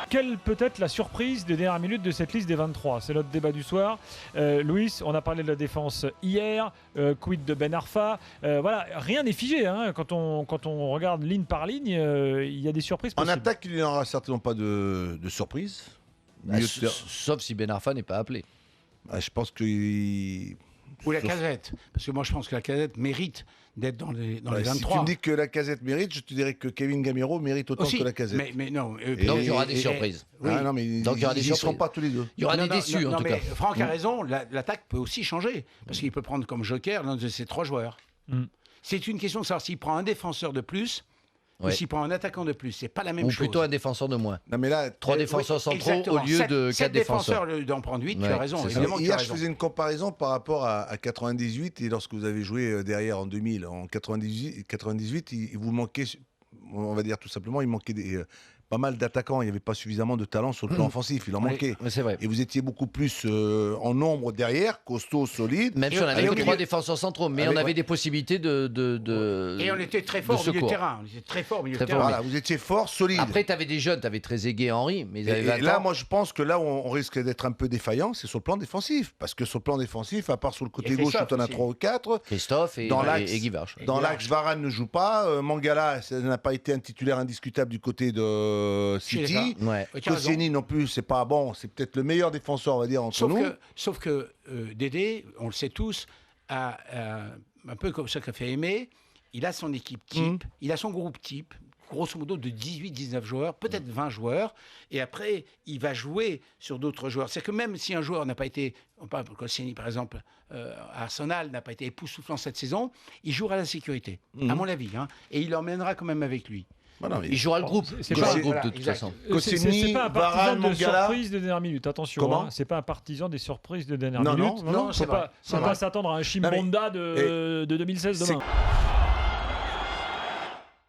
quelle peut être la surprise des dernières minutes de cette liste des 23? C'est notre débat du soir. Louis, on a parlé de la défense hier, quid de Ben Arfa. Voilà, rien n'est figé. Hein. Quand on regarde ligne par ligne, il y a des surprises possibles. En attaque, il n'y aura certainement pas de surprise. Sauf si Ben Arfa n'est pas appelé. Je pense que... Ou la Casette. Parce que moi, je pense que la Casette mérite d'être dans les 23. Si tu me dis que la Casette mérite, je te dirais que Kevin Gamero mérite autant que la Casette. Mais non. Donc il y aura des surprises. Oui. Non, mais donc, ils n'y seront pas tous les deux. Il y aura des déçus, en tout cas. Franck a raison, l'attaque peut aussi changer. Parce qu'il peut prendre comme joker l'un de ses 3 joueurs. C'est une question de savoir s'il prend un défenseur de plus ou s'il prend un attaquant de plus. C'est pas la même chose. Ou plutôt un défenseur de moins. Non, mais là, 3 défenseurs centraux au lieu de 4 défenseurs. d'en prendre 8, tu as raison. Hier, je faisais une comparaison par rapport à 98 et lorsque vous avez joué derrière en 2000. En 98, il vous manquait, on va dire tout simplement, il manquait pas mal d'attaquants. Il n'y avait pas suffisamment de talent sur le plan offensif. Il en manquait. C'est vrai. Et vous étiez beaucoup plus en nombre derrière, costaud, solide. Même si on avait que 3 défenseurs centraux, mais on avait des possibilités Et on était très fort au milieu de terrain. On était très fort au milieu de terrain. Voilà, vous étiez fort, solide. Après, tu avais des jeunes, tu avais Trezeguet et Henry. Mais ils avaient 20 et là, ans. moi, je pense que là où on risque d'être un peu défaillant, c'est sur le plan défensif. Parce que sur le plan défensif, à part sur le côté gauche, où on a 3 ou 4. Christophe et Guy Varche. Dans l'axe, Varane ne joue pas. Mangala, ça n'a pas été un titulaire indiscutable du côté de City. Koscielny non plus, c'est pas bon. C'est peut-être le meilleur défenseur, on va dire, entre nous. Sauf que Dédé, on le sait tous, a un peu comme ça qu'a fait Aimé, il a son équipe type, il a son groupe type, grosso modo de 18-19 joueurs, peut-être 20 joueurs, et après, il va jouer sur d'autres joueurs. C'est que même si un joueur n'a pas été, on parle de Koscielny par exemple, à Arsenal, n'a pas été époustouflant cette saison, il jouera à la sécurité, à mon avis, hein, et il l'emmènera quand même avec lui. Voilà, il jouera le groupe. C'est pas le groupe de toute façon. C'est pas un partisan de surprise de dernière minute. Attention, comment c'est pas un partisan des surprises de dernière minute. Non, c'est pas s'attendre à un Chimbonda de 2016 demain.